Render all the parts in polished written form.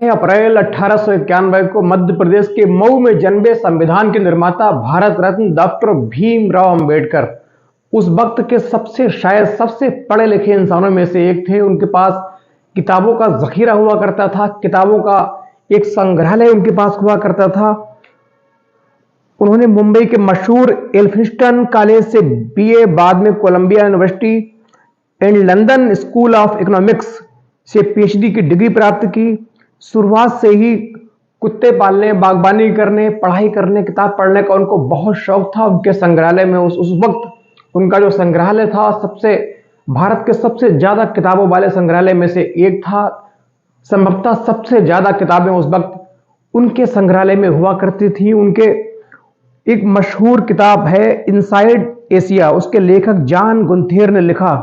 अप्रैल 1891 को मध्य प्रदेश के मऊ में जन्मे संविधान के निर्माता भारत रत्न डॉक्टर भीमराव अंबेडकर उस वक्त के शायद सबसे पढ़े लिखे इंसानों में से एक थे। उनके पास किताबों का जखीरा हुआ करता था, किताबों का एक संग्रहालय उनके पास हुआ करता था। उन्होंने मुंबई के मशहूर एल्फिंस्टन कॉलेज से बीए, बाद में Columbia University and London School of Economics से पीएचडी की डिग्री प्राप्त की। शुरुआत से ही कुत्ते पालने, बागबानी करने, पढ़ाई करने, किताब पढ़ने का उनको बहुत शौक था। उनके संग्रहालय में उस वक्त उनका जो संग्रहालय था भारत के सबसे ज्यादा किताबों वाले संग्रहालय में से एक था। संभवतः सबसे ज्यादा किताबें उस वक्त उनके संग्रहालय में हुआ करती थी। उनके एक मशहूर किताब है इनसाइड एशिया, उसके लेखक जॉन गुंथेर ने लिखा।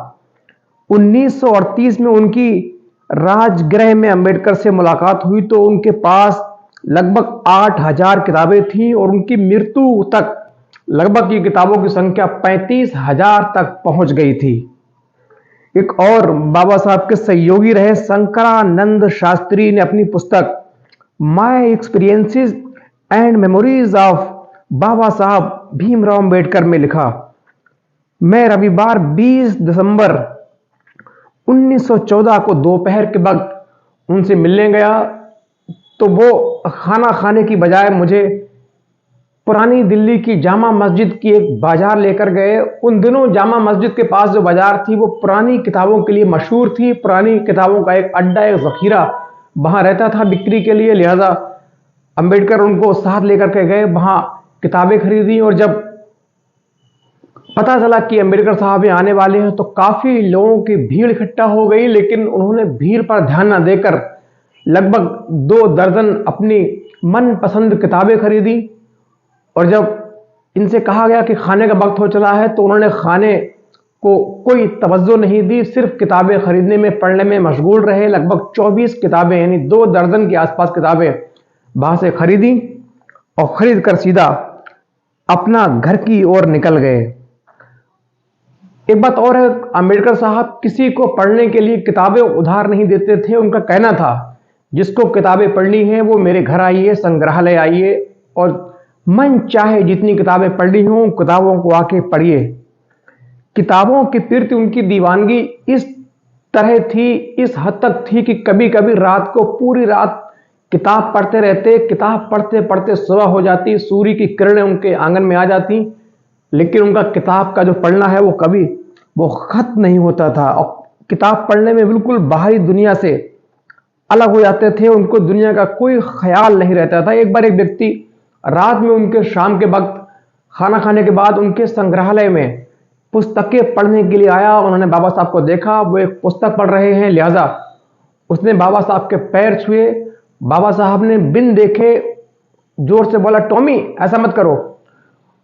1938 में उनकी राजगृह में अंबेडकर से मुलाकात हुई तो उनके पास लगभग 8000 किताबें थीं और उनकी मृत्यु तक लगभग ये किताबों की संख्या 35,000 तक पहुंच गई थी। एक और बाबा साहब के सहयोगी रहे शंकरानंद शास्त्री ने अपनी पुस्तक my experiences and memories of Baba Saheb Bhimrao Ambedkar में लिखा, मैं रविवार 20 दिसंबर 1914 को दोपहर के वक्त उनसे मिलने गया तो वो खाना खाने की बजाय मुझे पुरानी दिल्ली की जामा मस्जिद की एक बाजार लेकर गए। उन दिनों जामा मस्जिद के पास जो बाजार थी वो पुरानी किताबों के लिए मशहूर थी। पुरानी किताबों का एक अड्डा, एक जखीरा वहां रहता था बिक्री के लिए। लिहाजा अंबेडकर उनको साथ लेकर के गए, वहां किताबें खरीदी और जब पता चला कि अंबेडकर साहब आने वाले हैं तो काफी लोगों की भीड़ इकट्ठा हो गई, लेकिन उन्होंने भीड़ पर ध्यान न देकर लगभग 2 दर्जन अपनी मनपसंद किताबें खरीदी। और जब इनसे कहा गया कि खाने का वक्त हो चला है तो उन्होंने खाने को कोई तवज्जो नहीं दी, सिर्फ किताबें खरीदने में, पढ़ने में मशगूल रहे। लगभग 24 किताबें यानी 2 दर्जन के आसपास किताबें वहां से खरीदी और खरीद कर सीधा अपना घर की ओर निकल गए। एक बात और है, अंबेडकर साहब किसी को पढ़ने के लिए किताबें उधार नहीं देते थे। उनका कहना था जिसको किताबें पढ़नी है वो मेरे घर आइए, संग्रहालय आइए और मन चाहे जितनी किताबें पढ़नी हो किताबों को आके पढ़िए। किताबों के प्रति उनकी दीवानगी इस तरह थी, इस हद तक थी कि कभी कभी रात को पूरी रात किताब पढ़ते रहते। किताब पढ़ते पढ़ते सुबह हो जाती, सूर्य की किरणें उनके आंगन में आ जाती, लेकिन उनका किताब का जो पढ़ना है वो कभी खत्म नहीं होता था। और किताब पढ़ने में बिल्कुल बाहरी दुनिया से अलग हो जाते थे, उनको दुनिया का कोई ख्याल नहीं रहता था। एक बार एक व्यक्ति रात में उनके शाम के वक्त खाना खाने के बाद उनके संग्रहालय में पुस्तकें पढ़ने के लिए आया। उन्होंने बाबा साहब को देखा, वो एक पुस्तक पढ़ रहे हैं, लिहाजा उसने बाबा साहब के पैर छुए। बाबा साहब ने बिन देखे जोर से बोला, टॉमी ऐसा मत करो।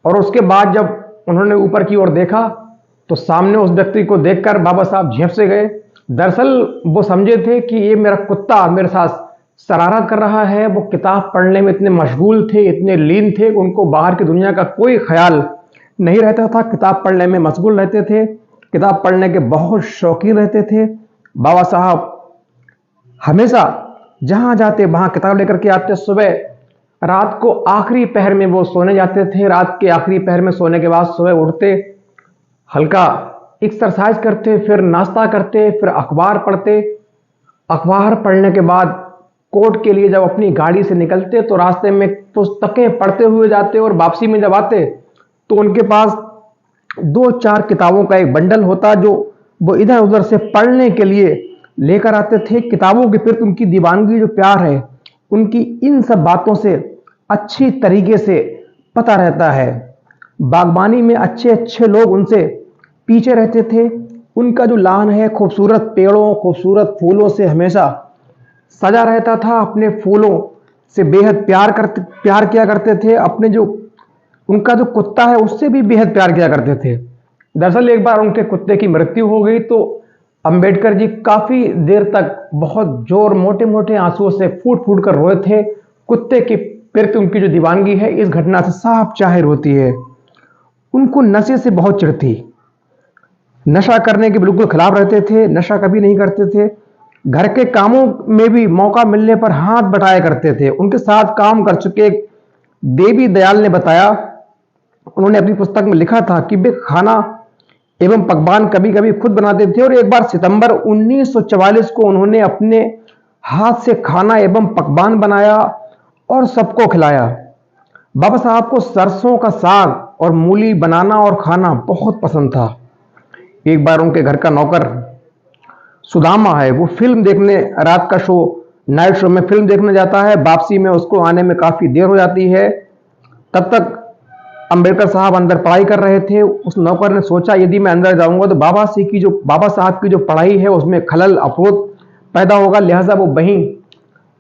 और उसके बाद जब उन्होंने ऊपर की ओर देखा तो सामने उस व्यक्ति को देखकर बाबा साहब झेप से गए। दरअसल वो समझे थे कि ये मेरा कुत्ता मेरे साथ शरारत कर रहा है। वो किताब पढ़ने में इतने मशगूल थे, इतने लीन थे, उनको बाहर की दुनिया का कोई ख्याल नहीं रहता था। किताब पढ़ने में मशगूल रहते थे, किताब पढ़ने के बहुत शौकीन रहते थे। बाबा साहब हमेशा जहां जाते वहां किताब लेकर के आते। सुबह रात को आखिरी पहर में वो सोने जाते थे। रात के आखिरी पहर में सोने के बाद सुबह उठते, हल्का एक्सरसाइज करते, फिर नाश्ता करते, फिर अखबार पढ़ते। अखबार पढ़ने के बाद कोर्ट के लिए जब अपनी गाड़ी से निकलते तो रास्ते में पुस्तकें पढ़ते हुए जाते और वापसी में जब आते तो उनके पास 2-4 किताबों का एक बंडल होता जो वो इधर उधर से पढ़ने के लिए लेकर आते थे। किताबों के प्रति उनकी दीवानगी, जो प्यार है, उनकी इन सब बातों से अच्छी तरीके से पता रहता है। बागबानी में अच्छे अच्छे लोग उनसे पीछे रहते थे। उनका जो लान है खूबसूरत पेड़ों, खूबसूरत फूलों से हमेशा सजा रहता था। अपने फूलों से बेहद प्यार किया करते थे। अपने जो उनका जो कुत्ता है उससे भी बेहद प्यार किया करते थे। दरअसल एक बार उनके कुत्ते की मृत्यु हो गई तो अंबेडकर जी काफी देर तक बहुत जोर, मोटे मोटे आंसुओं से फूट फूट कर रोए थे। कुत्ते के प्रति उनकी जो दीवानगी है इस घटना से साफ जाहिर होती है। उनको नशे से बहुत चिढ़ थी, नशा करने के बिल्कुल खिलाफ रहते थे, नशा कभी नहीं करते थे। घर के कामों में भी मौका मिलने पर हाथ बटाया करते थे। उनके साथ काम कर चुके देवी दयाल ने बताया, उन्होंने अपनी पुस्तक में लिखा था कि वे खाना एवं पकवान कभी कभी खुद बनाते थे और एक बार सितंबर 1944 को उन्होंने अपने हाथ से खाना एवं पकवान बनाया और सबको खिलाया। बाबा साहब को सरसों का साग और मूली बनाना और खाना बहुत पसंद था। एक बार उनके घर का नौकर सुदामा है, वो फिल्म देखने, रात का शो, नाइट शो में फिल्म देखने जाता है। वापसी में उसको आने में काफी देर हो जाती है। तब तक अंबेडकर साहब अंदर पढ़ाई कर रहे थे। उस नौकर ने सोचा यदि मैं अंदर जाऊंगा तो बाबा साहब की जो पढ़ाई है उसमें खलल अवरोध पैदा होगा, लिहाजा वो वहीं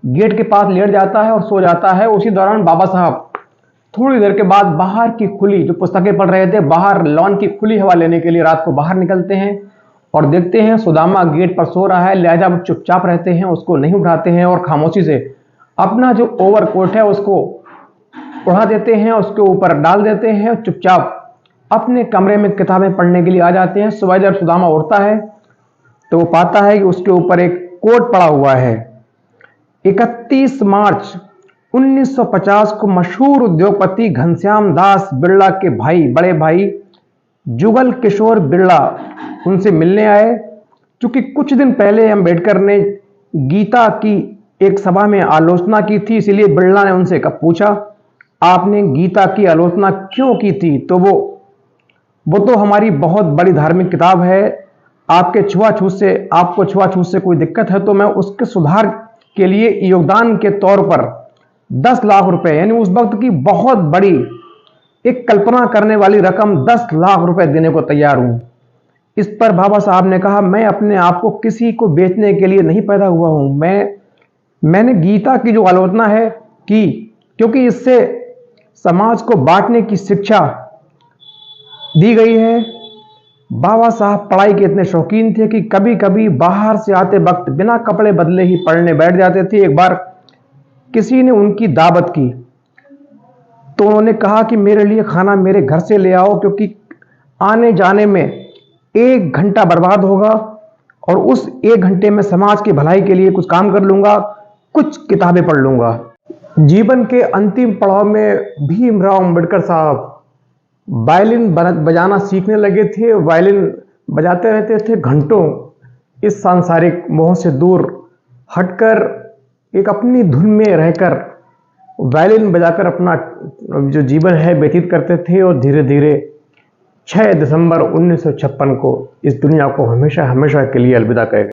गेट के पास लेट जाता है और सो जाता है। उसी दौरान बाबा साहब थोड़ी देर के बाद बाहर की खुली, जो पुस्तकें पढ़ रहे थे, बाहर लॉन की खुली हवा लेने के लिए रात को बाहर निकलते हैं और देखते हैं सुदामा गेट पर सो रहा है। लिहाजा वो चुपचाप रहते हैं, उसको नहीं उठाते हैं और खामोशी से अपना जो ओवरकोट है उसको उड़ा देते हैं, उसके ऊपर डाल देते हैं, चुपचाप अपने कमरे में किताबें पढ़ने के लिए आ जाते हैं। सुबह जब सुदामा उठता है तो वो पाता है कि उसके ऊपर एक कोट पड़ा हुआ है। 31 मार्च 1950 को मशहूर उद्योगपति घनश्याम दास बिरला के बड़े भाई जुगल किशोर बिरला उनसे मिलने आए। क्योंकि कुछ दिन पहले अम्बेडकर ने गीता की एक सभा में आलोचना की थी, इसलिए बिरला ने उनसे पूछा, आपने गीता की आलोचना क्यों की थी? तो वो तो हमारी बहुत बड़ी धार्मिक किताब है, आपको छुआछूत से कोई दिक्कत है तो मैं उसके सुधार के लिए योगदान के तौर पर 10 लाख रुपए, यानी उस वक्त की बहुत बड़ी एक कल्पना करने वाली रकम 10 लाख रुपए देने को तैयार हूं। इस पर बाबा साहब ने कहा, मैं अपने आप को किसी को बेचने के लिए नहीं पैदा हुआ हूं। मैंने गीता की जो आलोचना है की क्योंकि इससे समाज को बांटने की शिक्षा दी गई है। बाबा साहब पढ़ाई के इतने शौकीन थे कि कभी कभी बाहर से आते वक्त बिना कपड़े बदले ही पढ़ने बैठ जाते थे। एक बार किसी ने उनकी दावत की तो उन्होंने कहा कि मेरे लिए खाना मेरे घर से ले आओ, क्योंकि आने जाने में 1 घंटा बर्बाद होगा और उस 1 घंटे में समाज की भलाई के लिए कुछ काम कर लूंगा, कुछ किताबें पढ़ लूंगा। जीवन के अंतिम पड़ाव में भीमराव अंबेडकर साहब वायलिन बजाना सीखने लगे थे। वायलिन बजाते रहते थे घंटों, इस सांसारिक मोह से दूर हटकर एक अपनी धुन में रहकर वायलिन बजाकर अपना जो जीवन है व्यतीत करते थे और धीरे धीरे 6 दिसंबर 1956 को इस दुनिया को हमेशा हमेशा के लिए अलविदा कह गए।